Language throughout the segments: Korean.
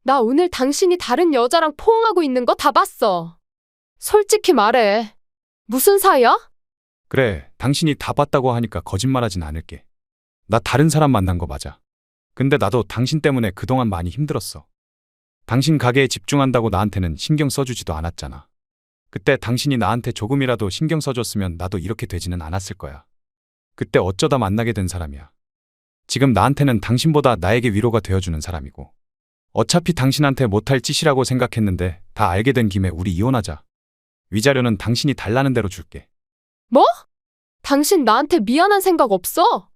나 오늘 당신이 다른 여자랑 포옹하고 있는 거 다 봤어. 솔직히 말해. 무슨 사이야? 그래, 당신이 다 봤다고 하니까 거짓말하진 않을게. 나 다른 사람 만난 거 맞아. 근데 나도 당신 때문에 그동안 많이 힘들었어. 당신 가게에 집중한다고 나한테는 신경 써주지도 않았잖아. 그때 당신이 나한테 조금이라도 신경 써줬으면 나도 이렇게 되지는 않았을 거야. 그때 어쩌다 만나게 된 사람이야. 지금 나한테는 당신보다 나에게 위로가 되어주는 사람이고. 어차피 당신한테 못할 짓이라고 생각했는데 다 알게 된 김에 우리 이혼하자. 위자료는 당신이 달라는 대로 줄게. 뭐? 당신 나한테 미안한 생각 없어?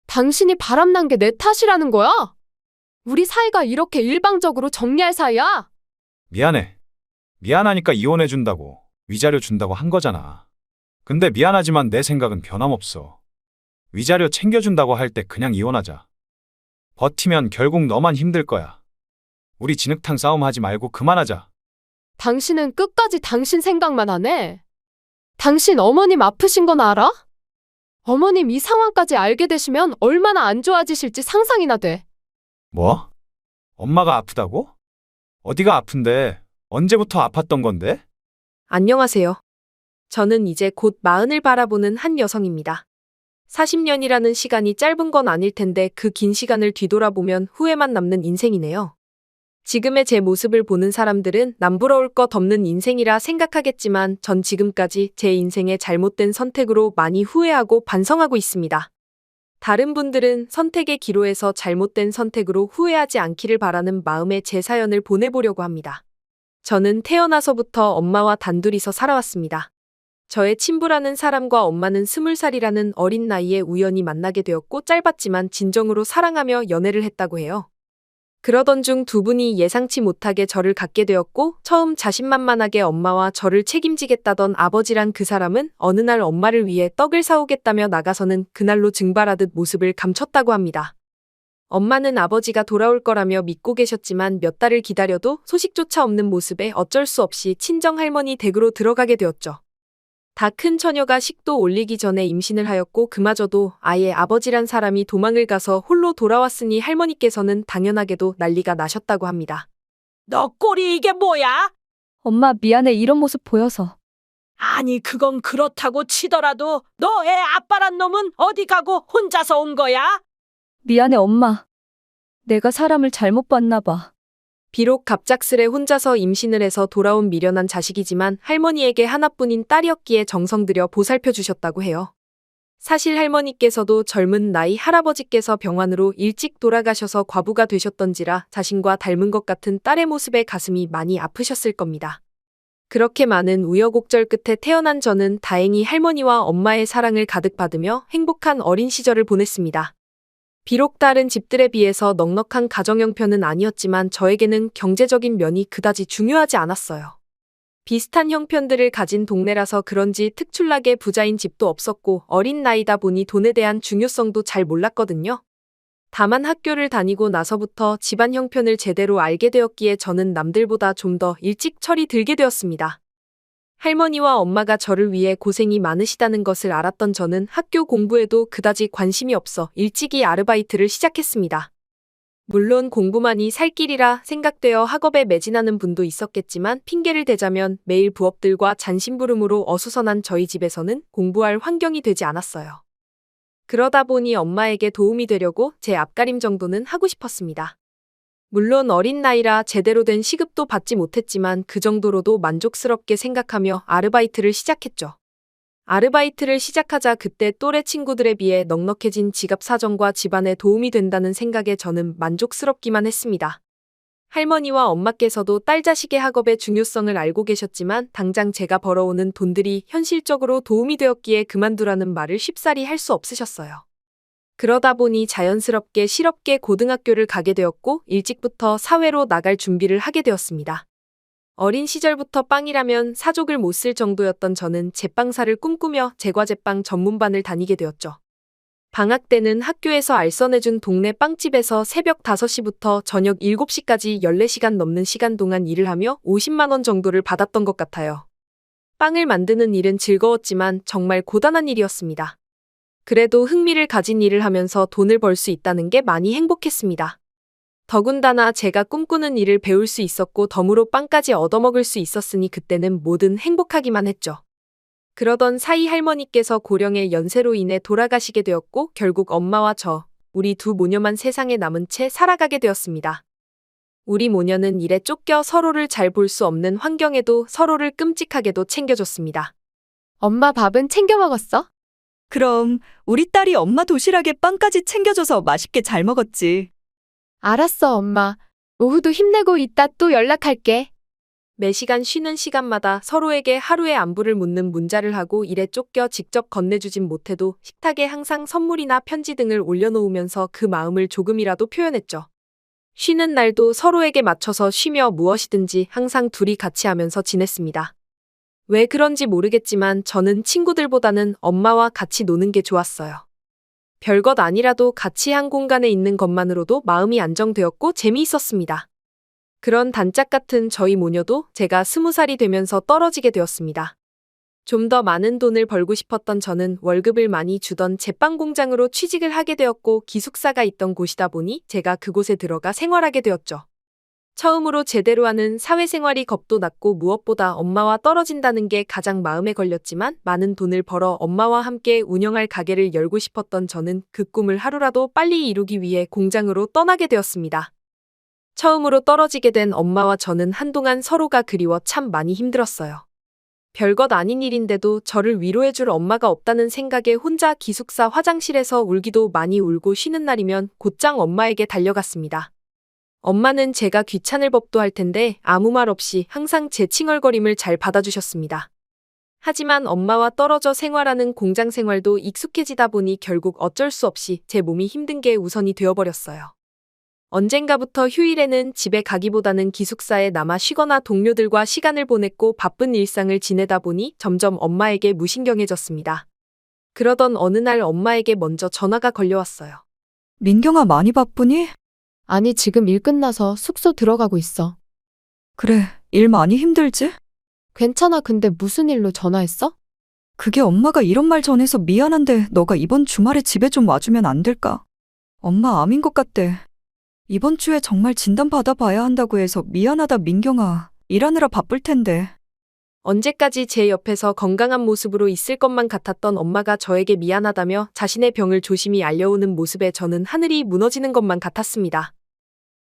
당신이 바람난 게 내 탓이라는 거야? 우리 사이가 이렇게 일방적으로 정리할 사이야? 미안해. 미안하니까 이혼해준다고, 위자료 준다고 한 거잖아. 근데 미안하지만 내 생각은 변함없어. 위자료 챙겨준다고 할 때 그냥 이혼하자. 버티면 결국 너만 힘들 거야. 우리 진흙탕 싸움 하지 말고 그만하자. 당신은 끝까지 당신 생각만 하네. 당신 어머님 아프신 건 알아? 어머님 이 상황까지 알게 되시면 얼마나 안 좋아지실지 상상이나 돼. 뭐? 엄마가 아프다고? 어디가 아픈데? 언제부터 아팠던 건데? 안녕하세요. 저는 이제 곧 마흔을 바라보는 한 여성입니다. 40년이라는 시간이 짧은 건 아닐 텐데 그 긴 시간을 뒤돌아보면 후회만 남는 인생이네요. 지금의 제 모습을 보는 사람들은 남부러울 것 없는 인생이라 생각하겠지만 전 지금까지 제 인생의 잘못된 선택으로 많이 후회하고 반성하고 있습니다. 다른 분들은 선택의 기로에서 잘못된 선택으로 후회하지 않기를 바라는 마음에 제 사연을 보내보려고 합니다. 저는 태어나서부터 엄마와 단둘이서 살아왔습니다. 저의 친부라는 사람과 엄마는 20살이라는 어린 나이에 우연히 만나게 되었고 짧았지만 진정으로 사랑하며 연애를 했다고 해요. 그러던 중 두 분이 예상치 못하게 저를 갖게 되었고 처음 자신만만하게 엄마와 저를 책임지겠다던 아버지란 그 사람은 어느 날 엄마를 위해 떡을 사오겠다며 나가서는 그날로 증발하듯 모습을 감췄다고 합니다. 엄마는 아버지가 돌아올 거라며 믿고 계셨지만 몇 달을 기다려도 소식조차 없는 모습에 어쩔 수 없이 친정할머니 댁으로 들어가게 되었죠. 다 큰 처녀가 식도 올리기 전에 임신을 하였고 그마저도 아예 아버지란 사람이 도망을 가서 홀로 돌아왔으니 할머니께서는 당연하게도 난리가 나셨다고 합니다. 너 꼴이 이게 뭐야? 엄마 미안해 이런 모습 보여서. 아니 그건 그렇다고 치더라도 너 애 아빠란 놈은 어디 가고 혼자서 온 거야? 미안해 엄마. 내가 사람을 잘못 봤나 봐. 비록 갑작스레 혼자서 임신을 해서 돌아온 미련한 자식이지만 할머니에게 하나뿐인 딸이었기에 정성 들여 보살펴 주셨다고 해요. 사실 할머니께서도 젊은 나이 할아버지께서 병환으로 일찍 돌아가셔서 과부가 되셨던지라 자신과 닮은 것 같은 딸의 모습에 가슴이 많이 아프셨을 겁니다. 그렇게 많은 우여곡절 끝에 태어난 저는 다행히 할머니와 엄마의 사랑을 가득 받으며 행복한 어린 시절을 보냈습니다. 비록 다른 집들에 비해서 넉넉한 가정 형편은 아니었지만 저에게는 경제적인 면이 그다지 중요하지 않았어요. 비슷한 형편들을 가진 동네라서 그런지 특출나게 부자인 집도 없었고 어린 나이다 보니 돈에 대한 중요성도 잘 몰랐거든요. 다만 학교를 다니고 나서부터 집안 형편을 제대로 알게 되었기에 저는 남들보다 좀 더 일찍 철이 들게 되었습니다. 할머니와 엄마가 저를 위해 고생이 많으시다는 것을 알았던 저는 학교 공부에도 그다지 관심이 없어 일찍이 아르바이트를 시작했습니다. 물론 공부만이 살 길이라 생각되어 학업에 매진하는 분도 있었겠지만 핑계를 대자면 매일 부업들과 잔심부름으로 어수선한 저희 집에서는 공부할 환경이 되지 않았어요. 그러다 보니 엄마에게 도움이 되려고 제 앞가림 정도는 하고 싶었습니다. 물론 어린 나이라 제대로 된 시급도 받지 못했지만 그 정도로도 만족스럽게 생각하며 아르바이트를 시작했죠. 아르바이트를 시작하자 그때 또래 친구들에 비해 넉넉해진 지갑 사정과 집안에 도움이 된다는 생각에 저는 만족스럽기만 했습니다. 할머니와 엄마께서도 딸 자식의 학업의 중요성을 알고 계셨지만 당장 제가 벌어오는 돈들이 현실적으로 도움이 되었기에 그만두라는 말을 쉽사리 할 수 없으셨어요. 그러다 보니 자연스럽게 실업계 고등학교를 가게 되었고 일찍부터 사회로 나갈 준비를 하게 되었습니다. 어린 시절부터 빵이라면 사족을 못 쓸 정도였던 저는 제빵사를 꿈꾸며 제과제빵 전문반을 다니게 되었죠. 방학 때는 학교에서 알선해준 동네 빵집에서 새벽 5시부터 저녁 7시까지 14시간 넘는 시간 동안 일을 하며 50만 원 정도를 받았던 것 같아요. 빵을 만드는 일은 즐거웠지만 정말 고단한 일이었습니다. 그래도 흥미를 가진 일을 하면서 돈을 벌 수 있다는 게 많이 행복했습니다. 더군다나 제가 꿈꾸는 일을 배울 수 있었고 덤으로 빵까지 얻어먹을 수 있었으니 그때는 뭐든 행복하기만 했죠. 그러던 사이 할머니께서 고령의 연세로 인해 돌아가시게 되었고 결국 엄마와 우리 두 모녀만 세상에 남은 채 살아가게 되었습니다. 우리 모녀는 일에 쫓겨 서로를 잘 볼 수 없는 환경에도 서로를 끔찍하게도 챙겨줬습니다. 엄마 밥은 챙겨 먹었어? 그럼 우리 딸이 엄마 도시락에 빵까지 챙겨줘서 맛있게 잘 먹었지. 알았어, 엄마. 오후도 힘내고 이따 또 연락할게. 매시간 쉬는 시간마다 서로에게 하루의 안부를 묻는 문자를 하고 일에 쫓겨 직접 건네주진 못해도 식탁에 항상 선물이나 편지 등을 올려놓으면서 그 마음을 조금이라도 표현했죠. 쉬는 날도 서로에게 맞춰서 쉬며 무엇이든지 항상 둘이 같이 하면서 지냈습니다. 왜 그런지 모르겠지만 저는 친구들보다는 엄마와 같이 노는 게 좋았어요. 별것 아니라도 같이 한 공간에 있는 것만으로도 마음이 안정되었고 재미있었습니다. 그런 단짝 같은 저희 모녀도 제가 20살이 되면서 떨어지게 되었습니다. 좀 더 많은 돈을 벌고 싶었던 저는 월급을 많이 주던 제빵 공장으로 취직을 하게 되었고 기숙사가 있던 곳이다 보니 제가 그곳에 들어가 생활하게 되었죠. 처음으로 제대로 하는 사회생활이 겁도 났고 무엇보다 엄마와 떨어진다는 게 가장 마음에 걸렸지만 많은 돈을 벌어 엄마와 함께 운영할 가게를 열고 싶었던 저는 그 꿈을 하루라도 빨리 이루기 위해 공장으로 떠나게 되었습니다. 처음으로 떨어지게 된 엄마와 저는 한동안 서로가 그리워 참 많이 힘들었어요. 별것 아닌 일인데도 저를 위로해줄 엄마가 없다는 생각에 혼자 기숙사 화장실에서 울기도 많이 울고 쉬는 날이면 곧장 엄마에게 달려갔습니다. 엄마는 제가 귀찮을 법도 할 텐데 아무 말 없이 항상 제 칭얼거림을 잘 받아주셨습니다. 하지만 엄마와 떨어져 생활하는 공장 생활도 익숙해지다 보니 결국 어쩔 수 없이 제 몸이 힘든 게 우선이 되어버렸어요. 언젠가부터 휴일에는 집에 가기보다는 기숙사에 남아 쉬거나 동료들과 시간을 보냈고 바쁜 일상을 지내다 보니 점점 엄마에게 무신경해졌습니다. 그러던 어느 날 엄마에게 먼저 전화가 걸려왔어요. 민경아, 많이 바쁘니? 아니, 지금 일 끝나서 숙소 들어가고 있어. 그래, 일 많이 힘들지? 괜찮아. 근데 무슨 일로 전화했어? 그게 엄마가 이런 말 전해서 미안한데 너가 이번 주말에 집에 좀 와주면 안 될까? 엄마 암인 것 같대. 이번 주에 정말 진단 받아봐야 한다고 해서 미안하다 민경아. 일하느라 바쁠 텐데. 언제까지 제 옆에서 건강한 모습으로 있을 것만 같았던 엄마가 저에게 미안하다며 자신의 병을 조심히 알려오는 모습에 저는 하늘이 무너지는 것만 같았습니다.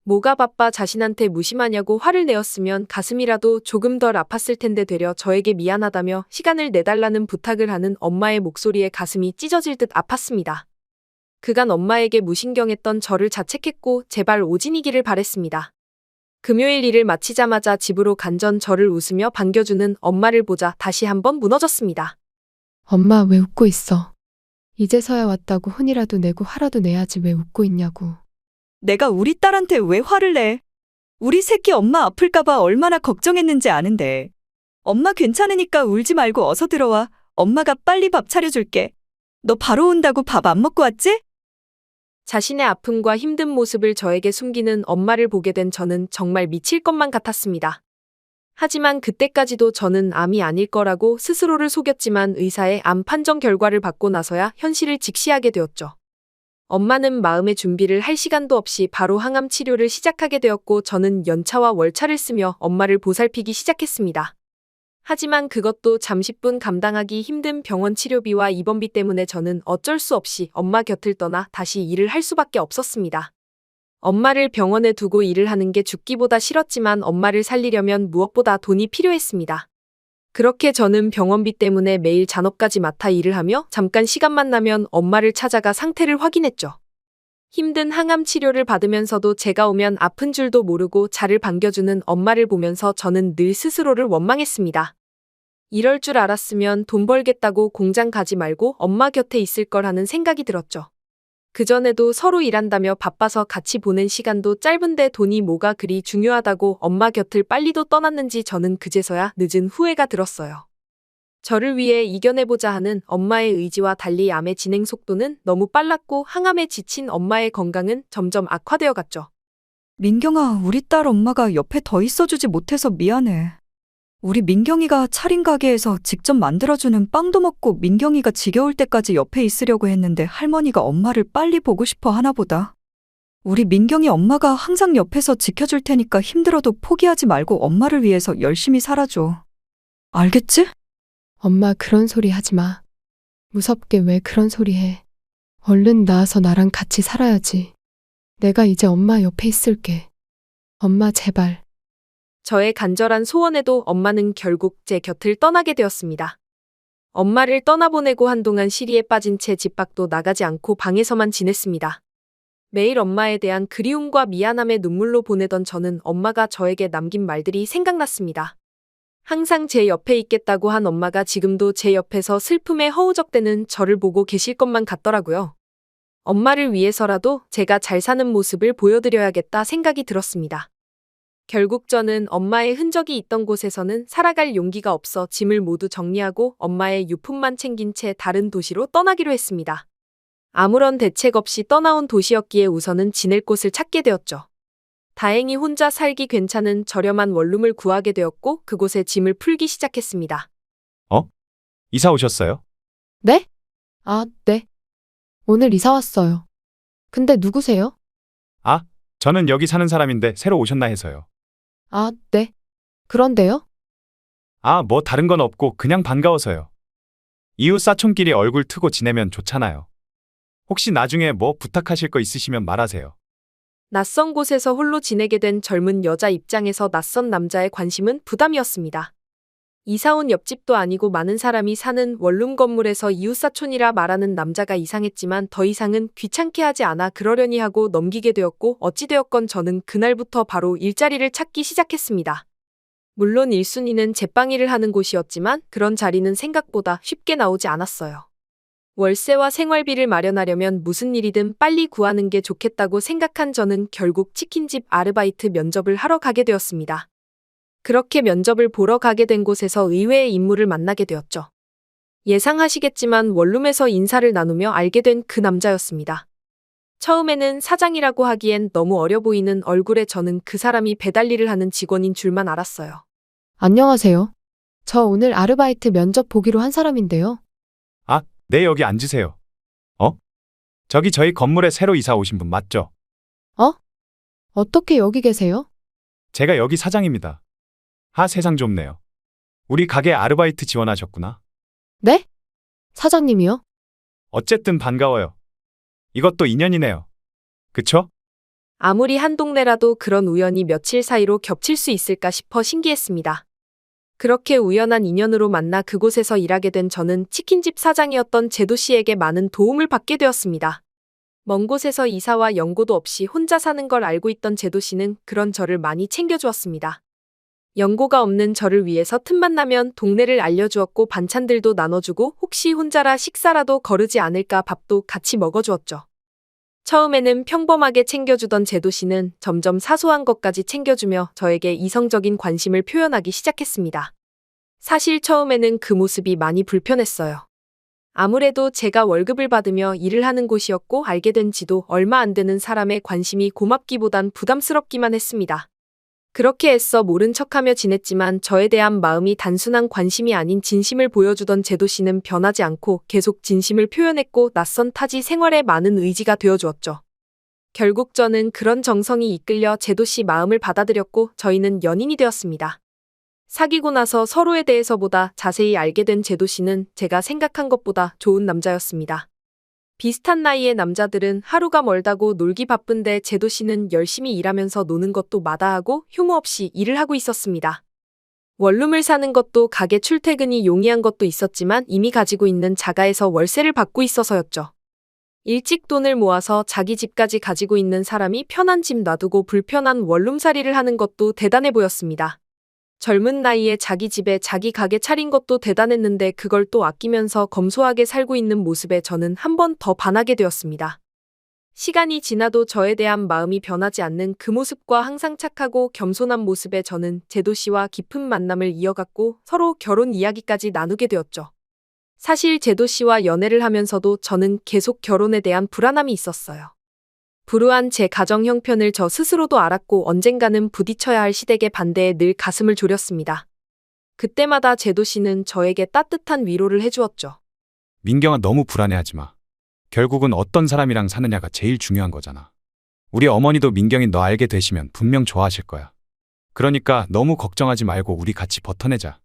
뭐가 바빠 자신한테 무심하냐고 화를 내었으면 가슴이라도 조금 덜 아팠을 텐데 되려 저에게 미안하다며 시간을 내달라는 부탁을 하는 엄마의 목소리에 가슴이 찢어질 듯 아팠습니다. 그간 엄마에게 무신경했던 저를 자책했고 제발 오진이기를 바랬습니다. 금요일 일을 마치자마자 집으로 간 전 저를 웃으며 반겨주는 엄마를 보자 다시 한번 무너졌습니다. 엄마 왜 웃고 있어? 이제서야 왔다고 혼이라도 내고 화라도 내야지 왜 웃고 있냐고. 내가 우리 딸한테 왜 화를 내? 우리 새끼 엄마 아플까봐 얼마나 걱정했는지 아는데. 엄마 괜찮으니까 울지 말고 어서 들어와. 엄마가 빨리 밥 차려줄게. 너 바로 온다고 밥 안 먹고 왔지? 자신의 아픔과 힘든 모습을 저에게 숨기는 엄마를 보게 된 저는 정말 미칠 것만 같았습니다. 하지만 그때까지도 저는 암이 아닐 거라고 스스로를 속였지만 의사의 암 판정 결과를 받고 나서야 현실을 직시하게 되었죠. 엄마는 마음의 준비를 할 시간도 없이 바로 항암 치료를 시작하게 되었고 저는 연차와 월차를 쓰며 엄마를 보살피기 시작했습니다. 하지만 그것도 잠시뿐 감당하기 힘든 병원 치료비와 입원비 때문에 저는 어쩔 수 없이 엄마 곁을 떠나 다시 일을 할 수밖에 없었습니다. 엄마를 병원에 두고 일을 하는 게 죽기보다 싫었지만 엄마를 살리려면 무엇보다 돈이 필요했습니다. 그렇게 저는 병원비 때문에 매일 잔업까지 맡아 일을 하며 잠깐 시간만 나면 엄마를 찾아가 상태를 확인했죠. 힘든 항암 치료를 받으면서도 제가 오면 아픈 줄도 모르고 자를 반겨주는 엄마를 보면서 저는 늘 스스로를 원망했습니다. 이럴 줄 알았으면 돈 벌겠다고 공장 가지 말고 엄마 곁에 있을 걸 하는 생각이 들었죠. 그전에도 서로 일한다며 바빠서 같이 보낸 시간도 짧은데 돈이 뭐가 그리 중요하다고 엄마 곁을 빨리도 떠났는지 저는 그제서야 늦은 후회가 들었어요. 저를 위해 이겨내보자 하는 엄마의 의지와 달리 암의 진행 속도는 너무 빨랐고 항암에 지친 엄마의 건강은 점점 악화되어 갔죠. 민경아, 우리 딸 엄마가 옆에 더 있어주지 못해서 미안해. 우리 민경이가 차린 가게에서 직접 만들어주는 빵도 먹고 민경이가 지겨울 때까지 옆에 있으려고 했는데 할머니가 엄마를 빨리 보고 싶어 하나 보다. 우리 민경이 엄마가 항상 옆에서 지켜줄 테니까 힘들어도 포기하지 말고 엄마를 위해서 열심히 살아줘. 알겠지? 엄마 그런 소리 하지 마. 무섭게 왜 그런 소리 해. 얼른 나와서 나랑 같이 살아야지. 내가 이제 엄마 옆에 있을게. 엄마 제발. 저의 간절한 소원에도 엄마는 결국 제 곁을 떠나게 되었습니다. 엄마를 떠나보내고 한동안 시리에 빠진 채 집 밖도 나가지 않고 방에서만 지냈습니다. 매일 엄마에 대한 그리움과 미안함에 눈물로 보내던 저는 엄마가 저에게 남긴 말들이 생각났습니다. 항상 제 옆에 있겠다고 한 엄마가 지금도 제 옆에서 슬픔에 허우적대는 저를 보고 계실 것만 같더라고요. 엄마를 위해서라도 제가 잘 사는 모습을 보여드려야겠다 생각이 들었습니다. 결국 저는 엄마의 흔적이 있던 곳에서는 살아갈 용기가 없어 짐을 모두 정리하고 엄마의 유품만 챙긴 채 다른 도시로 떠나기로 했습니다. 아무런 대책 없이 떠나온 도시였기에 우선은 지낼 곳을 찾게 되었죠. 다행히 혼자 살기 괜찮은 저렴한 원룸을 구하게 되었고 그곳에 짐을 풀기 시작했습니다. 이사 오셨어요? 네? 아, 네. 오늘 이사 왔어요. 근데 누구세요? 아, 저는 여기 사는 사람인데 새로 오셨나 해서요. 아, 네. 그런데요? 아, 뭐 다른 건 없고 그냥 반가워서요. 이웃 사촌끼리 얼굴 트고 지내면 좋잖아요. 혹시 나중에 뭐 부탁하실 거 있으시면 말하세요. 낯선 곳에서 홀로 지내게 된 젊은 여자 입장에서 낯선 남자의 관심은 부담이었습니다. 이사 온 옆집도 아니고 많은 사람이 사는 원룸 건물에서 이웃사촌이라 말하는 남자가 이상했지만 더 이상은 귀찮게 하지 않아 그러려니 하고 넘기게 되었고 어찌되었건 저는 그날부터 바로 일자리를 찾기 시작했습니다. 물론 1순위는 제빵일을 하는 곳이었지만 그런 자리는 생각보다 쉽게 나오지 않았어요. 월세와 생활비를 마련하려면 무슨 일이든 빨리 구하는 게 좋겠다고 생각한 저는 결국 치킨집 아르바이트 면접을 하러 가게 되었습니다. 그렇게 면접을 보러 가게 된 곳에서 의외의 인물을 만나게 되었죠. 예상하시겠지만 원룸에서 인사를 나누며 알게 된 그 남자였습니다. 처음에는 사장이라고 하기엔 너무 어려 보이는 얼굴에 저는 그 사람이 배달 일을 하는 직원인 줄만 알았어요. 안녕하세요. 저 오늘 아르바이트 면접 보기로 한 사람인데요. 아, 네, 여기 앉으세요. 저기 저희 건물에 새로 이사 오신 분 맞죠? 어떻게 여기 계세요? 제가 여기 사장입니다. 세상 좁네요. 우리 가게 아르바이트 지원하셨구나. 네? 사장님이요? 어쨌든 반가워요. 이것도 인연이네요. 그쵸? 아무리 한 동네라도 그런 우연이 며칠 사이로 겹칠 수 있을까 싶어 신기했습니다. 그렇게 우연한 인연으로 만나 그곳에서 일하게 된 저는 치킨집 사장이었던 제도 씨에게 많은 도움을 받게 되었습니다. 먼 곳에서 이사와 연고도 없이 혼자 사는 걸 알고 있던 제도 씨는 그런 저를 많이 챙겨주었습니다. 연고가 없는 저를 위해서 틈만 나면 동네를 알려주었고 반찬들도 나눠주고 혹시 혼자라 식사라도 거르지 않을까 밥도 같이 먹어주었죠. 처음에는 평범하게 챙겨주던 제도 씨는 점점 사소한 것까지 챙겨주며 저에게 이성적인 관심을 표현하기 시작했습니다. 사실 처음에는 그 모습이 많이 불편했어요. 아무래도 제가 월급을 받으며 일을 하는 곳이었고 알게 된 지도 얼마 안 되는 사람의 관심이 고맙기보단 부담스럽기만 했습니다. 그렇게 애써 모른 척하며 지냈지만 저에 대한 마음이 단순한 관심이 아닌 진심을 보여주던 제도 씨는 변하지 않고 계속 진심을 표현했고 낯선 타지 생활에 많은 의지가 되어주었죠. 결국 저는 그런 정성이 이끌려 제도 씨 마음을 받아들였고 저희는 연인이 되었습니다. 사귀고 나서 서로에 대해서보다 자세히 알게 된 제도 씨는 제가 생각한 것보다 좋은 남자였습니다. 비슷한 나이의 남자들은 하루가 멀다고 놀기 바쁜데 제도 씨는 열심히 일하면서 노는 것도 마다하고 휴무 없이 일을 하고 있었습니다. 원룸을 사는 것도 가게 출퇴근이 용이한 것도 있었지만 이미 가지고 있는 자가에서 월세를 받고 있어서였죠. 일찍 돈을 모아서 자기 집까지 가지고 있는 사람이 편한 집 놔두고 불편한 원룸살이를 하는 것도 대단해 보였습니다. 젊은 나이에 자기 집에 자기 가게 차린 것도 대단했는데 그걸 또 아끼면서 검소하게 살고 있는 모습에 저는 한 번 더 반하게 되었습니다. 시간이 지나도 저에 대한 마음이 변하지 않는 그 모습과 항상 착하고 겸손한 모습에 저는 제도 씨와 깊은 만남을 이어갔고 서로 결혼 이야기까지 나누게 되었죠. 사실 제도 씨와 연애를 하면서도 저는 계속 결혼에 대한 불안함이 있었어요. 불우한 제 가정 형편을 저 스스로도 알았고 언젠가는 부딪혀야 할 시댁의 반대에 늘 가슴을 졸였습니다. 그때마다 제도 씨는 저에게 따뜻한 위로를 해주었죠. 민경아, 너무 불안해하지 마. 결국은 어떤 사람이랑 사느냐가 제일 중요한 거잖아. 우리 어머니도 민경이 너 알게 되시면 분명 좋아하실 거야. 그러니까 너무 걱정하지 말고 우리 같이 버텨내자.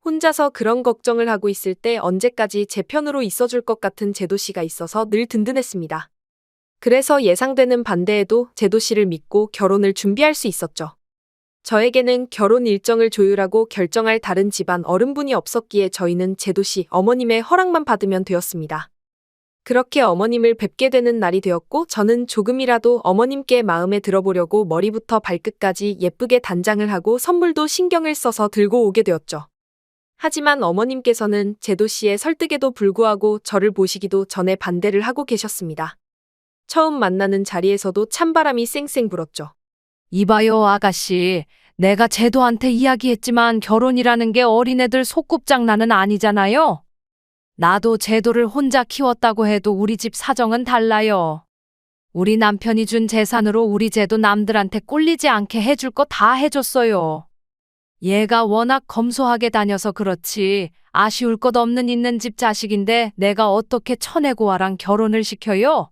혼자서 그런 걱정을 하고 있을 때 언제까지 제 편으로 있어줄 것 같은 제도 씨가 있어서 늘 든든했습니다. 그래서 예상되는 반대에도 제도 씨를 믿고 결혼을 준비할 수 있었죠. 저에게는 결혼 일정을 조율하고 결정할 다른 집안 어른분이 없었기에 저희는 제도 씨 어머님의 허락만 받으면 되었습니다. 그렇게 어머님을 뵙게 되는 날이 되었고 저는 조금이라도 어머님께 마음에 들어보려고 머리부터 발끝까지 예쁘게 단장을 하고 선물도 신경을 써서 들고 오게 되었죠. 하지만 어머님께서는 제도 씨의 설득에도 불구하고 저를 보시기도 전에 반대를 하고 계셨습니다. 처음 만나는 자리에서도 찬바람이 쌩쌩 불었죠. 이봐요, 아가씨. 내가 제도한테 이야기했지만 결혼이라는 게 어린애들 소꿉장난은 아니잖아요. 나도 제도를 혼자 키웠다고 해도 우리 집 사정은 달라요. 우리 남편이 준 재산으로 우리 제도 남들한테 꼴리지 않게 해줄 거 다 해줬어요. 얘가 워낙 검소하게 다녀서 그렇지 아쉬울 것 없는 있는 집 자식인데 내가 어떻게 처내고와랑 결혼을 시켜요?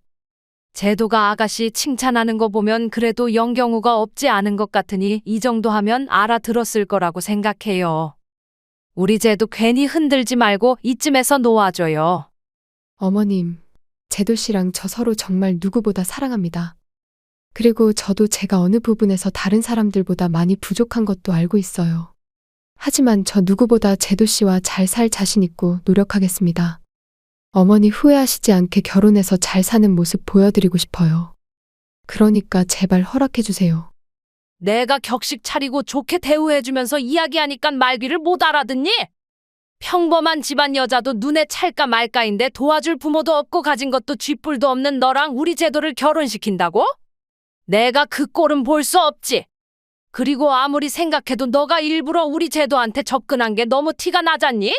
제도가 아가씨 칭찬하는 거 보면 그래도 영경우가 없지 않은 것 같으니 이 정도 하면 알아들었을 거라고 생각해요. 우리 제도 괜히 흔들지 말고 이쯤에서 놓아줘요. 어머님, 제도 씨랑 저 서로 정말 누구보다 사랑합니다. 그리고 저도 제가 어느 부분에서 다른 사람들보다 많이 부족한 것도 알고 있어요. 하지만 저 누구보다 제도 씨와 잘 살 자신 있고 노력하겠습니다. 어머니 후회하시지 않게 결혼해서 잘 사는 모습 보여드리고 싶어요. 그러니까 제발 허락해주세요. 내가 격식 차리고 좋게 대우해주면서 이야기하니까 말귀를 못 알아듣니? 평범한 집안 여자도 눈에 찰까 말까인데 도와줄 부모도 없고 가진 것도 쥐뿔도 없는 너랑 우리 제도를 결혼시킨다고? 내가 그 꼴은 볼 수 없지. 그리고 아무리 생각해도 너가 일부러 우리 제도한테 접근한 게 너무 티가 나잖니?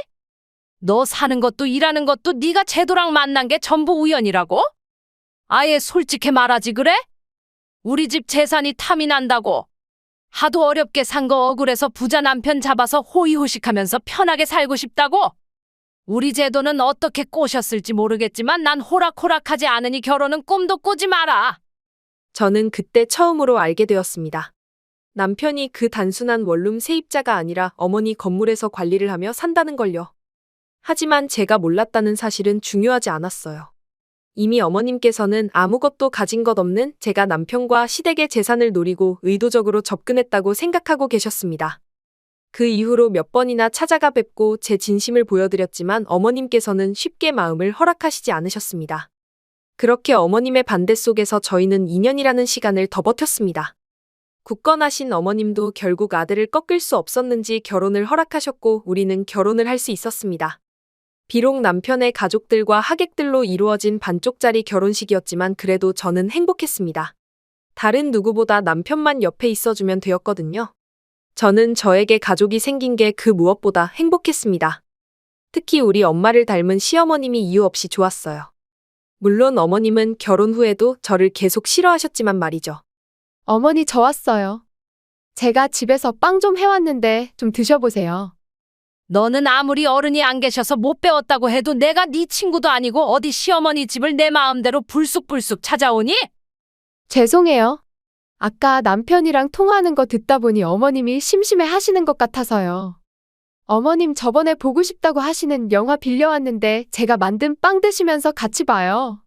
너 사는 것도 일하는 것도 네가 제도랑 만난 게 전부 우연이라고? 아예 솔직히 말하지 그래? 우리 집 재산이 탐이 난다고. 하도 어렵게 산 거 억울해서 부자 남편 잡아서 호의호식하면서 편하게 살고 싶다고? 우리 제도는 어떻게 꼬셨을지 모르겠지만 난 호락호락하지 않으니 결혼은 꿈도 꾸지 마라. 저는 그때 처음으로 알게 되었습니다. 남편이 그 단순한 원룸 세입자가 아니라 어머니 건물에서 관리를 하며 산다는 걸요. 하지만 제가 몰랐다는 사실은 중요하지 않았어요. 이미 어머님께서는 아무것도 가진 것 없는 제가 남편과 시댁의 재산을 노리고 의도적으로 접근했다고 생각하고 계셨습니다. 그 이후로 몇 번이나 찾아가 뵙고 제 진심을 보여드렸지만 어머님께서는 쉽게 마음을 허락하시지 않으셨습니다. 그렇게 어머님의 반대 속에서 저희는 2년이라는 시간을 더 버텼습니다. 굳건하신 어머님도 결국 아들을 꺾을 수 없었는지 결혼을 허락하셨고 우리는 결혼을 할 수 있었습니다. 비록 남편의 가족들과 하객들로 이루어진 반쪽짜리 결혼식이었지만 그래도 저는 행복했습니다. 다른 누구보다 남편만 옆에 있어주면 되었거든요. 저는 저에게 가족이 생긴 게 그 무엇보다 행복했습니다. 특히 우리 엄마를 닮은 시어머님이 이유 없이 좋았어요. 물론 어머님은 결혼 후에도 저를 계속 싫어하셨지만 말이죠. 어머니 저 왔어요. 제가 집에서 빵 좀 해왔는데 좀 드셔보세요. 너는 아무리 어른이 안 계셔서 못 배웠다고 해도 내가 네 친구도 아니고 어디 시어머니 집을 내 마음대로 불쑥불쑥 찾아오니? 죄송해요. 아까 남편이랑 통화하는 거 듣다 보니 어머님이 심심해 하시는 것 같아서요. 어머님 저번에 보고 싶다고 하시는 영화 빌려왔는데 제가 만든 빵 드시면서 같이 봐요.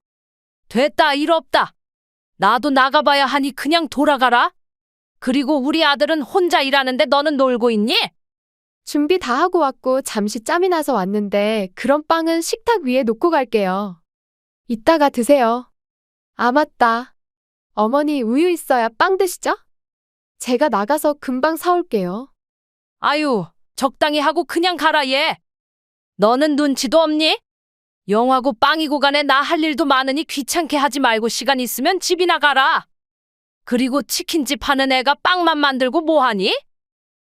됐다, 일 없다. 나도 나가봐야 하니 그냥 돌아가라. 그리고 우리 아들은 혼자 일하는데 너는 놀고 있니? 준비 다 하고 왔고 잠시 짬이 나서 왔는데 그런 빵은 식탁 위에 놓고 갈게요. 이따가 드세요. 아 맞다. 어머니 우유 있어야 빵 드시죠? 제가 나가서 금방 사올게요. 아유, 적당히 하고 그냥 가라 얘. 너는 눈치도 없니? 영화고 빵이고 간에 나 할 일도 많으니 귀찮게 하지 말고 시간 있으면 집이나 가라. 그리고 치킨집 하는 애가 빵만 만들고 뭐하니?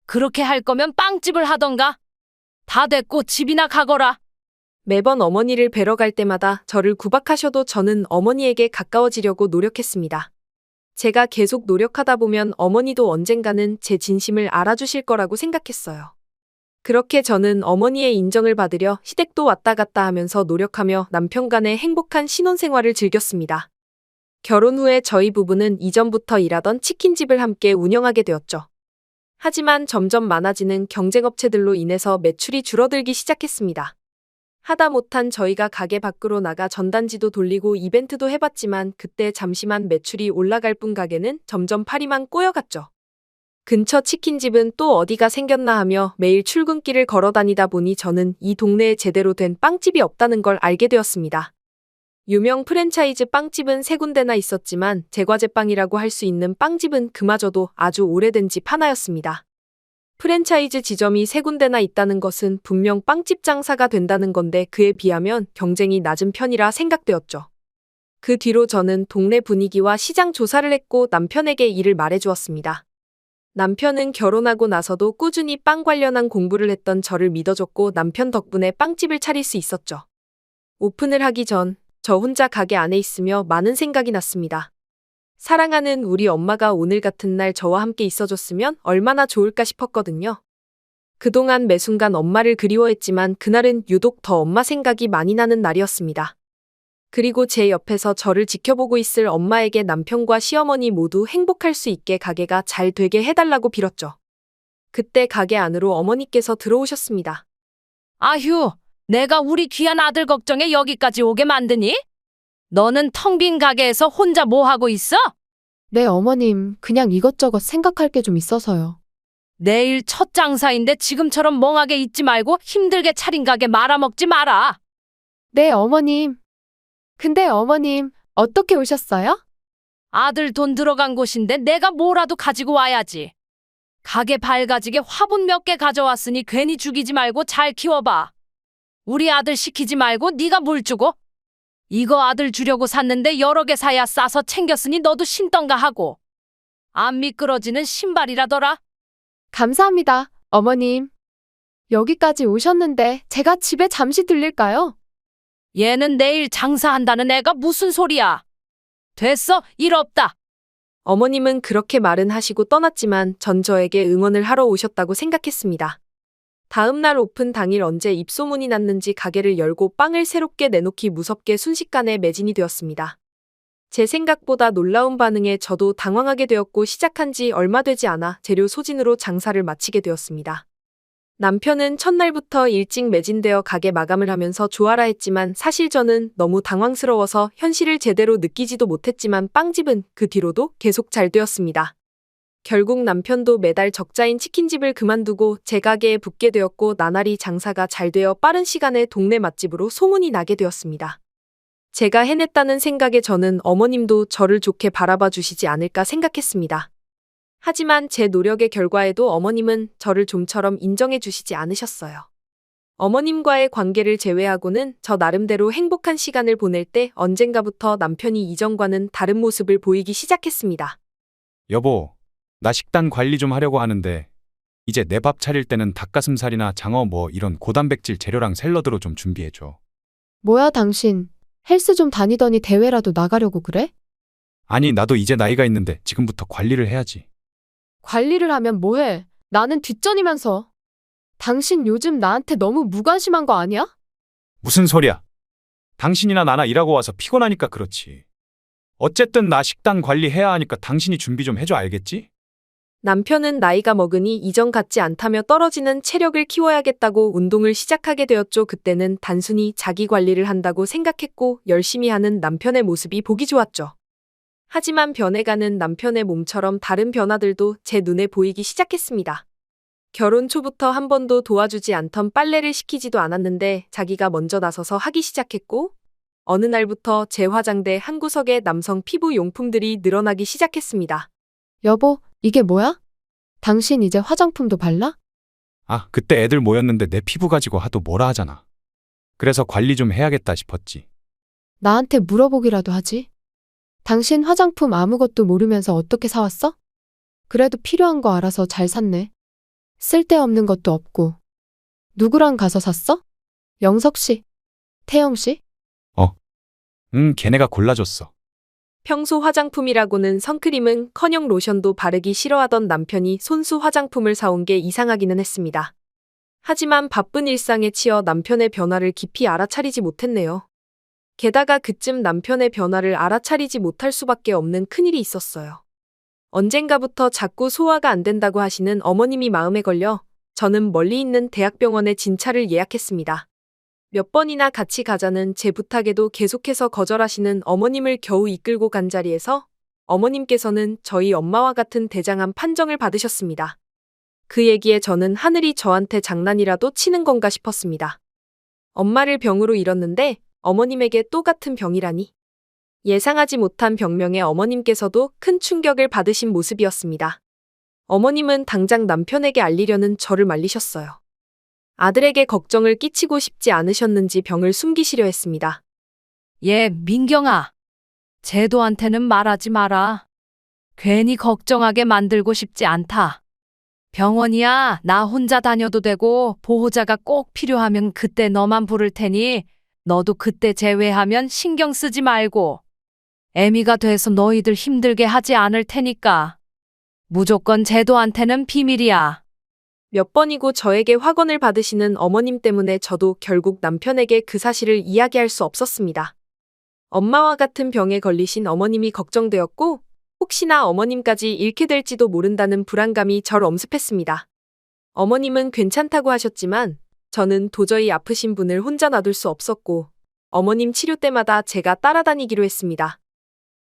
그렇게 할 거면 빵집을 하던가. 다 됐고 집이나 가거라. 매번 어머니를 뵈러 갈 때마다 저를 구박하셔도 저는 어머니에게 가까워지려고 노력했습니다. 제가 계속 노력하다 보면 어머니도 언젠가는 제 진심을 알아주실 거라고 생각했어요. 그렇게 저는 어머니의 인정을 받으려 시댁도 왔다 갔다 하면서 노력하며 남편 간의 행복한 신혼생활을 즐겼습니다. 결혼 후에 저희 부부는 이전부터 일하던 치킨집을 함께 운영하게 되었죠. 하지만 점점 많아지는 경쟁업체들로 인해서 매출이 줄어들기 시작했습니다. 하다 못한 저희가 가게 밖으로 나가 전단지도 돌리고 이벤트도 해봤지만 그때 잠시만 매출이 올라갈 뿐 가게는 점점 파리만 꼬여갔죠. 근처 치킨집은 또 어디가 생겼나 하며 매일 출근길을 걸어 다니다 보니 저는 이 동네에 제대로 된 빵집이 없다는 걸 알게 되었습니다. 유명 프랜차이즈 빵집은 3군데나 있었지만 제과제빵이라고 할 수 있는 빵집은 그마저도 아주 오래된 집 하나였습니다. 프랜차이즈 지점이 3군데나 있다는 것은 분명 빵집 장사가 된다는 건데 그에 비하면 경쟁이 낮은 편이라 생각되었죠. 그 뒤로 저는 동네 분위기와 시장 조사를 했고 남편에게 이를 말해주었습니다. 남편은 결혼하고 나서도 꾸준히 빵 관련한 공부를 했던 저를 믿어줬고 남편 덕분에 빵집을 차릴 수 있었죠. 오픈을 하기 전 저 혼자 가게 안에 있으며 많은 생각이 났습니다. 사랑하는 우리 엄마가 오늘 같은 날 저와 함께 있어줬으면 얼마나 좋을까 싶었거든요. 그동안 매 순간 엄마를 그리워했지만 그날은 유독 더 엄마 생각이 많이 나는 날이었습니다. 그리고 제 옆에서 저를 지켜보고 있을 엄마에게 남편과 시어머니 모두 행복할 수 있게 가게가 잘 되게 해달라고 빌었죠. 그때 가게 안으로 어머니께서 들어오셨습니다. 아휴, 내가 우리 귀한 아들 걱정에 여기까지 오게 만드니? 너는 텅 빈 가게에서 혼자 뭐 하고 있어? 네, 어머님, 그냥 이것저것 생각할 게 좀 있어서요. 내일 첫 장사인데 지금처럼 멍하게 있지 말고 힘들게 차린 가게 말아먹지 마라. 네, 어머님. 근데 어머님, 어떻게 오셨어요? 아들 돈 들어간 곳인데 내가 뭐라도 가지고 와야지. 가게 밝아지게 화분 몇 개 가져왔으니 괜히 죽이지 말고 잘 키워봐. 우리 아들 시키지 말고 네가 물 주고. 이거 아들 주려고 샀는데 여러 개 사야 싸서 챙겼으니 너도 신던가 하고. 안 미끄러지는 신발이라더라. 감사합니다, 어머님. 여기까지 오셨는데 제가 집에 잠시 들릴까요? 얘는 내일 장사한다는 애가 무슨 소리야. 됐어, 일 없다. 어머님은 그렇게 말은 하시고 떠났지만 전 저에게 응원을 하러 오셨다고 생각했습니다. 다음 날 오픈 당일 언제 입소문이 났는지 가게를 열고 빵을 새롭게 내놓기 무섭게 순식간에 매진이 되었습니다. 제 생각보다 놀라운 반응에 저도 당황하게 되었고 시작한 지 얼마 되지 않아 재료 소진으로 장사를 마치게 되었습니다. 남편은 첫날부터 일찍 매진되어 가게 마감을 하면서 좋아라 했지만 사실 저는 너무 당황스러워서 현실을 제대로 느끼지도 못했지만 빵집은 그 뒤로도 계속 잘 되었습니다. 결국 남편도 매달 적자인 치킨집을 그만두고 제 가게에 붙게 되었고 나날이 장사가 잘 되어 빠른 시간에 동네 맛집으로 소문이 나게 되었습니다. 제가 해냈다는 생각에 저는 어머님도 저를 좋게 바라봐 주시지 않을까 생각했습니다. 하지만 제 노력의 결과에도 어머님은 저를 좀처럼 인정해 주시지 않으셨어요. 어머님과의 관계를 제외하고는 저 나름대로 행복한 시간을 보낼 때 언젠가부터 남편이 이전과는 다른 모습을 보이기 시작했습니다. 여보, 나 식단 관리 좀 하려고 하는데 이제 내 밥 차릴 때는 닭가슴살이나 장어 뭐 이런 고단백질 재료랑 샐러드로 좀 준비해줘. 뭐야, 당신. 헬스 좀 다니더니 대회라도 나가려고 그래? 아니, 나도 이제 나이가 있는데 지금부터 관리를 해야지. 관리를 하면 뭐해? 나는 뒷전이면서. 당신 요즘 나한테 너무 무관심한 거 아니야? 무슨 소리야? 당신이나 나나 일하고 와서 피곤하니까 그렇지. 어쨌든 나 식단 관리해야 하니까 당신이 준비 좀 해줘, 알겠지? 남편은 나이가 먹으니 이전 같지 않다며 떨어지는 체력을 키워야겠다고 운동을 시작하게 되었죠. 그때는 단순히 자기 관리를 한다고 생각했고 열심히 하는 남편의 모습이 보기 좋았죠. 하지만 변해가는 남편의 몸처럼 다른 변화들도 제 눈에 보이기 시작했습니다. 결혼 초부터 한 번도 도와주지 않던 빨래를 시키지도 않았는데 자기가 먼저 나서서 하기 시작했고 어느 날부터 제 화장대 한 구석에 남성 피부 용품들이 늘어나기 시작했습니다. 여보, 이게 뭐야? 당신 이제 화장품도 발라? 아, 그때 애들 모였는데 내 피부 가지고 하도 뭐라 하잖아. 그래서 관리 좀 해야겠다 싶었지. 나한테 물어보기라도 하지. 당신 화장품 아무것도 모르면서 어떻게 사왔어? 그래도 필요한 거 알아서 잘 샀네. 쓸데없는 것도 없고. 누구랑 가서 샀어? 영석 씨? 태영 씨? 걔네가 골라줬어. 평소 화장품이라고는 선크림은커녕 로션도 바르기 싫어하던 남편이 손수 화장품을 사온 게 이상하기는 했습니다. 하지만 바쁜 일상에 치여 남편의 변화를 깊이 알아차리지 못했네요. 게다가 그쯤 남편의 변화를 알아차리지 못할 수밖에 없는 큰일이 있었어요. 언젠가부터 자꾸 소화가 안 된다고 하시는 어머님이 마음에 걸려 저는 멀리 있는 대학병원에 진찰을 예약했습니다. 몇 번이나 같이 가자는 제 부탁에도 계속해서 거절하시는 어머님을 겨우 이끌고 간 자리에서 어머님께서는 저희 엄마와 같은 대장암 판정을 받으셨습니다. 그 얘기에 저는 하늘이 저한테 장난이라도 치는 건가 싶었습니다. 엄마를 병으로 잃었는데 어머님에게 또 같은 병이라니. 예상하지 못한 병명에 어머님께서도 큰 충격을 받으신 모습이었습니다. 어머님은 당장 남편에게 알리려는 저를 말리셨어요. 아들에게 걱정을 끼치고 싶지 않으셨는지 병을 숨기시려 했습니다. 얘 민경아. 제도한테는 말하지 마라. 괜히 걱정하게 만들고 싶지 않다. 병원이야 나 혼자 다녀도 되고 보호자가 꼭 필요하면 그때 너만 부를 테니 너도 그때 제외하면 신경 쓰지 말고. 애미가 돼서 너희들 힘들게 하지 않을 테니까. 무조건 제도한테는 비밀이야. 몇 번이고 저에게 확언을 받으시는 어머님 때문에 저도 결국 남편에게 그 사실을 이야기할 수 없었습니다. 엄마와 같은 병에 걸리신 어머님이 걱정되었고 혹시나 어머님까지 잃게 될지도 모른다는 불안감이 절 엄습했습니다. 어머님은 괜찮다고 하셨지만 저는 도저히 아프신 분을 혼자 놔둘 수 없었고 어머님 치료 때마다 제가 따라다니기로 했습니다.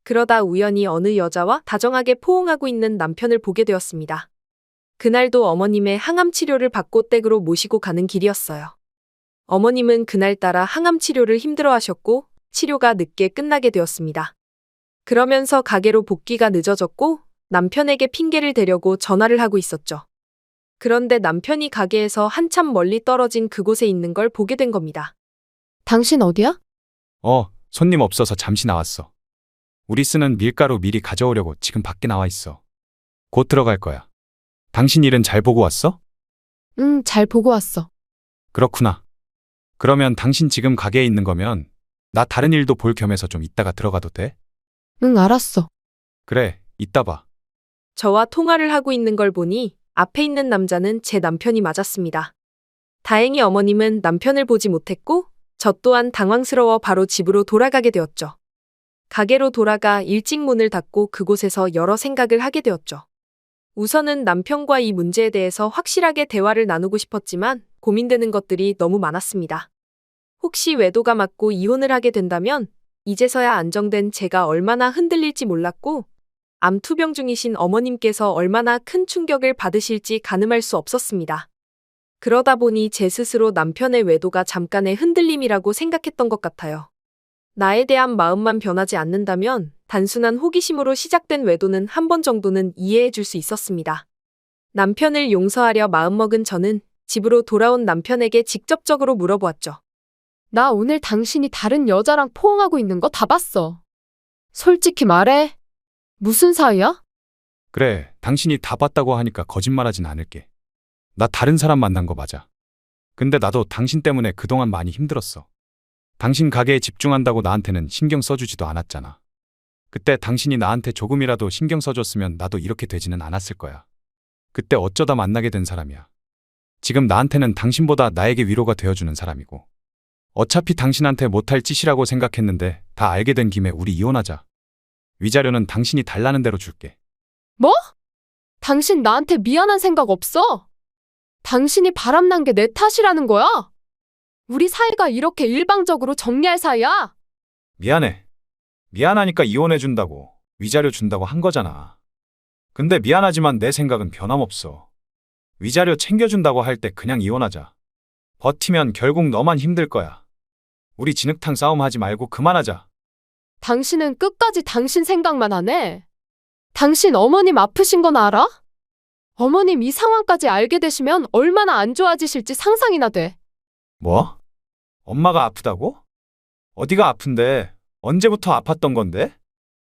그러다 우연히 어느 여자와 다정하게 포옹하고 있는 남편을 보게 되었습니다. 그날도 어머님의 항암 치료를 받고 댁으로 모시고 가는 길이었어요. 어머님은 그날따라 항암 치료를 힘들어하셨고 치료가 늦게 끝나게 되었습니다. 그러면서 가게로 복귀가 늦어졌고 남편에게 핑계를 대려고 전화를 하고 있었죠. 그런데 남편이 가게에서 한참 멀리 떨어진 그곳에 있는 걸 보게 된 겁니다. 당신 어디야? 손님 없어서 잠시 나왔어. 우리 쓰는 밀가루 미리 가져오려고 지금 밖에 나와 있어. 곧 들어갈 거야. 당신 일은 잘 보고 왔어? 응, 잘 보고 왔어. 그렇구나. 그러면 당신 지금 가게에 있는 거면 나 다른 일도 볼 겸해서 좀 이따가 들어가도 돼? 응, 알았어. 그래, 이따 봐. 저와 통화를 하고 있는 걸 보니 앞에 있는 남자는 제 남편이 맞았습니다. 다행히 어머님은 남편을 보지 못했고 저 또한 당황스러워 바로 집으로 돌아가게 되었죠. 가게로 돌아가 일찍 문을 닫고 그곳에서 여러 생각을 하게 되었죠. 우선은 남편과 이 문제에 대해서 확실하게 대화를 나누고 싶었지만 고민되는 것들이 너무 많았습니다. 혹시 외도가 맞고 이혼을 하게 된다면 이제서야 안정된 제가 얼마나 흔들릴지 몰랐고 암 투병 중이신 어머님께서 얼마나 큰 충격을 받으실지 가늠할 수 없었습니다. 그러다 보니 제 스스로 남편의 외도가 잠깐의 흔들림이라고 생각했던 것 같아요. 나에 대한 마음만 변하지 않는다면 단순한 호기심으로 시작된 외도는 한 번 정도는 이해해 줄 수 있었습니다. 남편을 용서하려 마음먹은 저는 집으로 돌아온 남편에게 직접적으로 물어보았죠. 나 오늘 당신이 다른 여자랑 포옹하고 있는 거 다 봤어. 솔직히 말해. 무슨 사이야? 그래, 당신이 다 봤다고 하니까 거짓말하진 않을게. 나 다른 사람 만난 거 맞아. 근데 나도 당신 때문에 그동안 많이 힘들었어. 당신 가게에 집중한다고 나한테는 신경 써주지도 않았잖아. 그때 당신이 나한테 조금이라도 신경 써줬으면 나도 이렇게 되지는 않았을 거야. 그때 어쩌다 만나게 된 사람이야. 지금 나한테는 당신보다 나에게 위로가 되어주는 사람이고. 어차피 당신한테 못할 짓이라고 생각했는데 다 알게 된 김에 우리 이혼하자. 위자료는 당신이 달라는 대로 줄게. 뭐? 당신 나한테 미안한 생각 없어? 당신이 바람난 게 내 탓이라는 거야? 우리 사이가 이렇게 일방적으로 정리할 사이야? 미안해. 미안하니까 이혼해준다고, 위자료 준다고 한 거잖아. 근데 미안하지만 내 생각은 변함없어. 위자료 챙겨준다고 할 때 그냥 이혼하자. 버티면 결국 너만 힘들 거야. 우리 진흙탕 싸움 하지 말고 그만하자. 당신은 끝까지 당신 생각만 하네. 당신 어머님 아프신 건 알아? 어머님 이 상황까지 알게 되시면 얼마나 안 좋아지실지 상상이나 돼. 뭐? 엄마가 아프다고? 어디가 아픈데? 언제부터 아팠던 건데?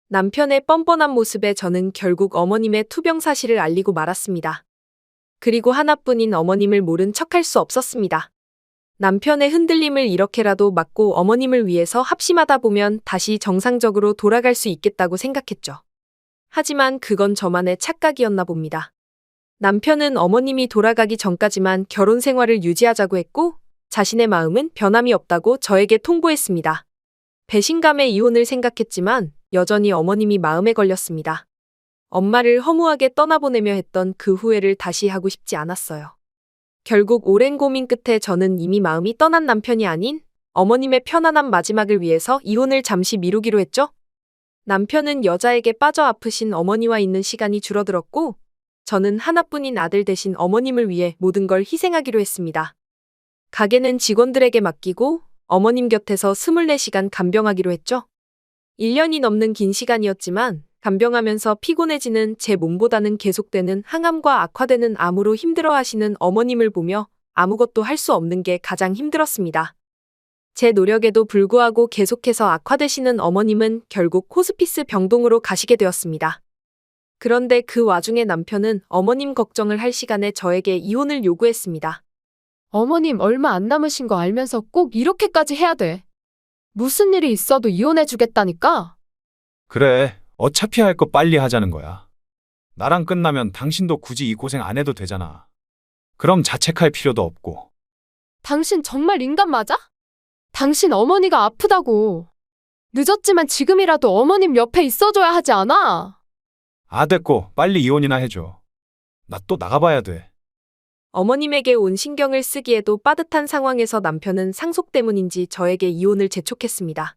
남편의 뻔뻔한 모습에 저는 결국 어머님의 투병 사실을 알리고 말았습니다. 그리고 하나뿐인 어머님을 모른 척할 수 없었습니다. 남편의 흔들림을 이렇게라도 막고 어머님을 위해서 합심하다 보면 다시 정상적으로 돌아갈 수 있겠다고 생각했죠. 하지만 그건 저만의 착각이었나 봅니다. 남편은 어머님이 돌아가기 전까지만 결혼 생활을 유지하자고 했고 자신의 마음은 변함이 없다고 저에게 통보했습니다. 배신감에 이혼을 생각했지만 여전히 어머님이 마음에 걸렸습니다. 엄마를 허무하게 떠나보내며 했던 그 후회를 다시 하고 싶지 않았어요. 결국 오랜 고민 끝에 저는 이미 마음이 떠난 남편이 아닌 어머님의 편안한 마지막을 위해서 이혼을 잠시 미루기로 했죠. 남편은 여자에게 빠져 아프신 어머니와 있는 시간이 줄어들었고, 저는 하나뿐인 아들 대신 어머님을 위해 모든 걸 희생하기로 했습니다. 가게는 직원들에게 맡기고 어머님 곁에서 24시간 간병하기로 했죠. 1년이 넘는 긴 시간이었지만 간병하면서 피곤해지는 제 몸보다는 계속되는 항암과 악화되는 암으로 힘들어하시는 어머님을 보며 아무것도 할 수 없는 게 가장 힘들었습니다. 제 노력에도 불구하고 계속해서 악화되시는 어머님은 결국 호스피스 병동으로 가시게 되었습니다. 그런데 그 와중에 남편은 어머님 걱정을 할 시간에 저에게 이혼을 요구했습니다. 어머님 얼마 안 남으신 거 알면서 꼭 이렇게까지 해야 돼. 무슨 일이 있어도 이혼해주겠다니까? 그래, 어차피 할 거 빨리 하자는 거야. 나랑 끝나면 당신도 굳이 이 고생 안 해도 되잖아. 그럼 자책할 필요도 없고. 당신 정말 인간 맞아? 당신 어머니가 아프다고. 늦었지만 지금이라도 어머님 옆에 있어줘야 하지 않아? 아, 됐고 빨리 이혼이나 해줘. 나 또 나가봐야 돼. 어머님에게 온 신경을 쓰기에도 빠듯한 상황에서 남편은 상속 때문인지 저에게 이혼을 재촉했습니다.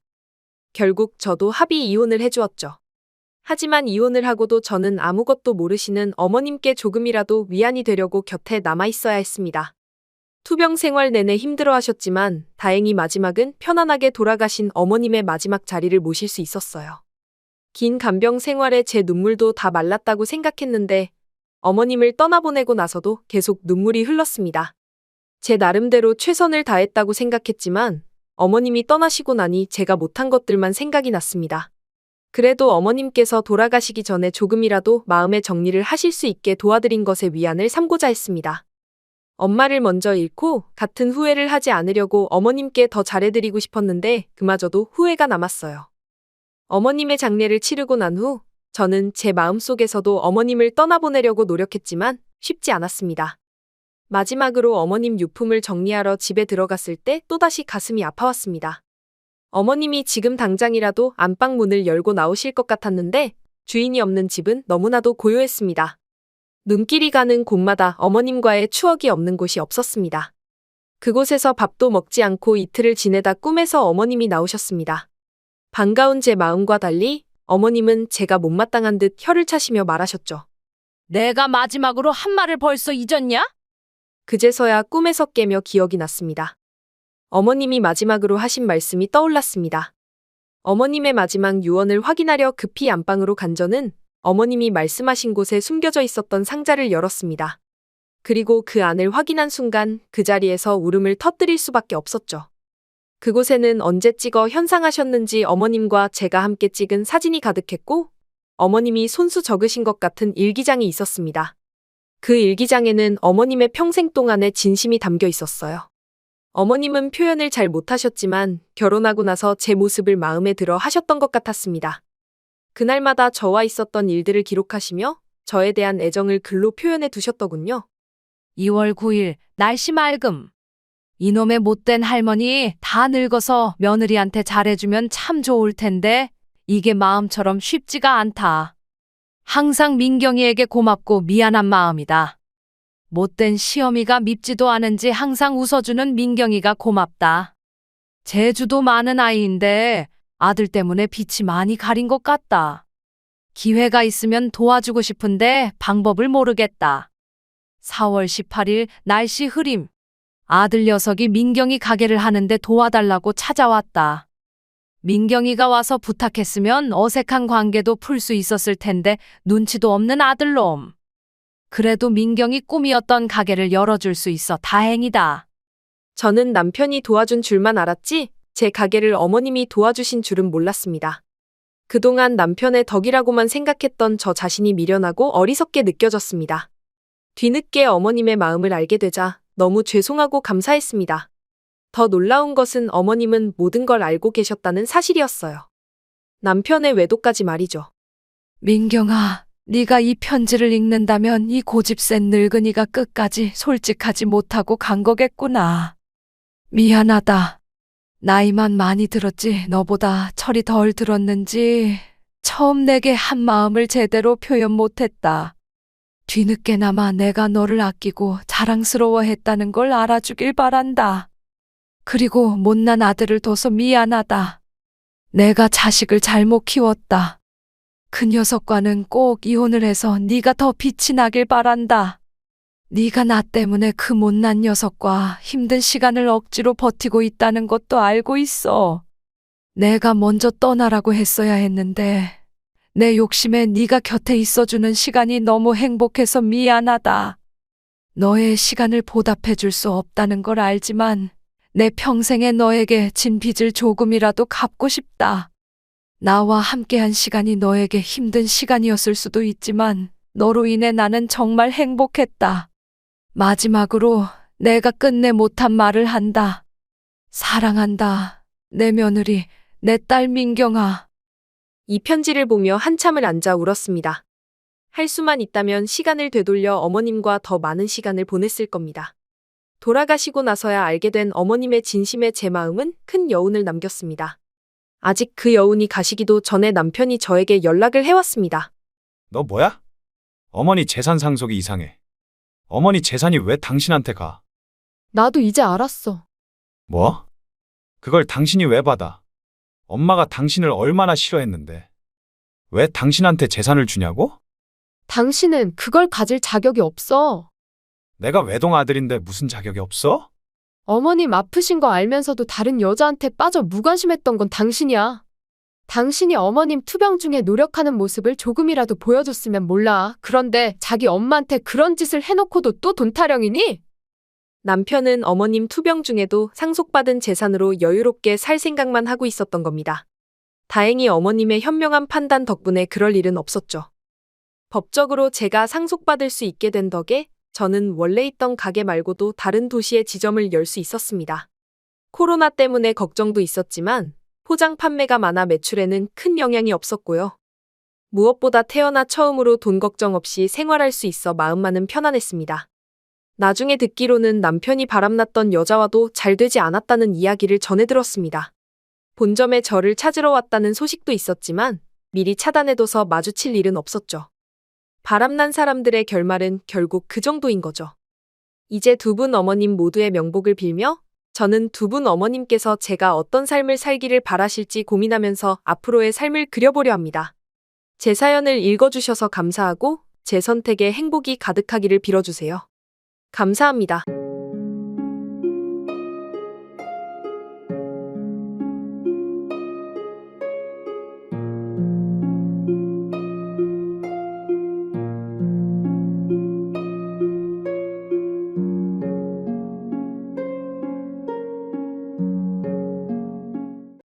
결국 저도 합의 이혼을 해주었죠. 하지만 이혼을 하고도 저는 아무것도 모르시는 어머님께 조금이라도 위안이 되려고 곁에 남아있어야 했습니다. 투병 생활 내내 힘들어하셨지만 다행히 마지막은 편안하게 돌아가신 어머님의 마지막 자리를 모실 수 있었어요. 긴 간병 생활에 제 눈물도 다 말랐다고 생각했는데 어머님을 떠나보내고 나서도 계속 눈물이 흘렀습니다. 제 나름대로 최선을 다했다고 생각했지만 어머님이 떠나시고 나니 제가 못한 것들만 생각이 났습니다. 그래도 어머님께서 돌아가시기 전에 조금이라도 마음의 정리를 하실 수 있게 도와드린 것에 위안을 삼고자 했습니다. 엄마를 먼저 잃고 같은 후회를 하지 않으려고 어머님께 더 잘해드리고 싶었는데 그마저도 후회가 남았어요. 어머님의 장례를 치르고 난 후 저는 제 마음속에서도 어머님을 떠나보내려고 노력했지만 쉽지 않았습니다. 마지막으로 어머님 유품을 정리하러 집에 들어갔을 때 또다시 가슴이 아파왔습니다. 어머님이 지금 당장이라도 안방 문을 열고 나오실 것 같았는데 주인이 없는 집은 너무나도 고요했습니다. 눈길이 가는 곳마다 어머님과의 추억이 없는 곳이 없었습니다. 그곳에서 밥도 먹지 않고 이틀을 지내다 꿈에서 어머님이 나오셨습니다. 반가운 제 마음과 달리 어머님은 제가 못마땅한 듯 혀를 차시며 말하셨죠. 내가 마지막으로 한 말을 벌써 잊었냐? 그제서야 꿈에서 깨며 기억이 났습니다. 어머님이 마지막으로 하신 말씀이 떠올랐습니다. 어머님의 마지막 유언을 확인하려 급히 안방으로 간 저는 어머님이 말씀하신 곳에 숨겨져 있었던 상자를 열었습니다. 그리고 그 안을 확인한 순간 그 자리에서 울음을 터뜨릴 수밖에 없었죠. 그곳에는 언제 찍어 현상하셨는지 어머님과 제가 함께 찍은 사진이 가득했고 어머님이 손수 적으신 것 같은 일기장이 있었습니다. 그 일기장에는 어머님의 평생 동안의 진심이 담겨 있었어요. 어머님은 표현을 잘 못하셨지만 결혼하고 나서 제 모습을 마음에 들어 하셨던 것 같았습니다. 그날마다 저와 있었던 일들을 기록하시며 저에 대한 애정을 글로 표현해 두셨더군요. 2월 9일 날씨 맑음. 이놈의 못된 할머니 다 늙어서 며느리한테 잘해주면 참 좋을 텐데 이게 마음처럼 쉽지가 않다. 항상 민경이에게 고맙고 미안한 마음이다. 못된 시어미가 밉지도 않은지 항상 웃어주는 민경이가 고맙다. 재주도 많은 아이인데 아들 때문에 빛이 많이 가린 것 같다. 기회가 있으면 도와주고 싶은데 방법을 모르겠다. 4월 18일 날씨 흐림. 아들 녀석이 민경이 가게를 하는데 도와달라고 찾아왔다. 민경이가 와서 부탁했으면 어색한 관계도 풀 수 있었을 텐데 눈치도 없는 아들놈. 그래도 민경이 꿈이었던 가게를 열어줄 수 있어 다행이다. 저는 남편이 도와준 줄만 알았지 제 가게를 어머님이 도와주신 줄은 몰랐습니다. 그동안 남편의 덕이라고만 생각했던 저 자신이 미련하고 어리석게 느껴졌습니다. 뒤늦게 어머님의 마음을 알게 되자 너무 죄송하고 감사했습니다. 더 놀라운 것은 어머님은 모든 걸 알고 계셨다는 사실이었어요. 남편의 외도까지 말이죠. 민경아, 네가 이 편지를 읽는다면 이 고집센 늙은이가 끝까지 솔직하지 못하고 간 거겠구나. 미안하다. 나이만 많이 들었지 너보다 철이 덜 들었는지 처음 내게 한 마음을 제대로 표현 못했다. 뒤늦게나마 내가 너를 아끼고 자랑스러워했다는 걸 알아주길 바란다. 그리고 못난 아들을 둬서 미안하다. 내가 자식을 잘못 키웠다. 그 녀석과는 꼭 이혼을 해서 네가 더 빛이 나길 바란다. 네가 나 때문에 그 못난 녀석과 힘든 시간을 억지로 버티고 있다는 것도 알고 있어. 내가 먼저 떠나라고 했어야 했는데 내 욕심에 네가 곁에 있어주는 시간이 너무 행복해서 미안하다. 너의 시간을 보답해 줄 수 없다는 걸 알지만 내 평생에 너에게 진 빚을 조금이라도 갚고 싶다. 나와 함께한 시간이 너에게 힘든 시간이었을 수도 있지만 너로 인해 나는 정말 행복했다. 마지막으로 내가 끝내 못한 말을 한다. 사랑한다. 내 며느리, 내 딸 민경아. 이 편지를 보며 한참을 앉아 울었습니다. 할 수만 있다면 시간을 되돌려 어머님과 더 많은 시간을 보냈을 겁니다. 돌아가시고 나서야 알게 된 어머님의 진심에 제 마음은 큰 여운을 남겼습니다. 아직 그 여운이 가시기도 전에 남편이 저에게 연락을 해왔습니다. 너 뭐야? 어머니 재산 상속이 이상해. 어머니 재산이 왜 당신한테 가? 나도 이제 알았어. 뭐? 그걸 당신이 왜 받아? 엄마가 당신을 얼마나 싫어했는데. 왜 당신한테 재산을 주냐고? 당신은 그걸 가질 자격이 없어. 내가 외동 아들인데 무슨 자격이 없어? 어머님 아프신 거 알면서도 다른 여자한테 빠져 무관심했던 건 당신이야. 당신이 어머님 투병 중에 노력하는 모습을 조금이라도 보여줬으면 몰라. 그런데 자기 엄마한테 그런 짓을 해놓고도 또 돈 타령이니? 남편은 어머님 투병 중에도 상속받은 재산으로 여유롭게 살 생각만 하고 있었던 겁니다. 다행히 어머님의 현명한 판단 덕분에 그럴 일은 없었죠. 법적으로 제가 상속받을 수 있게 된 덕에 저는 원래 있던 가게 말고도 다른 도시에 지점을 열 수 있었습니다. 코로나 때문에 걱정도 있었지만 포장 판매가 많아 매출에는 큰 영향이 없었고요. 무엇보다 태어나 처음으로 돈 걱정 없이 생활할 수 있어 마음만은 편안했습니다. 나중에 듣기로는 남편이 바람났던 여자와도 잘 되지 않았다는 이야기를 전해 들었습니다. 본점에 저를 찾으러 왔다는 소식도 있었지만 미리 차단해둬서 마주칠 일은 없었죠. 바람난 사람들의 결말은 결국 그 정도인 거죠. 이제 두 분 어머님 모두의 명복을 빌며 저는 두 분 어머님께서 제가 어떤 삶을 살기를 바라실지 고민하면서 앞으로의 삶을 그려보려 합니다. 제 사연을 읽어주셔서 감사하고 제 선택에 행복이 가득하기를 빌어주세요. 감사합니다.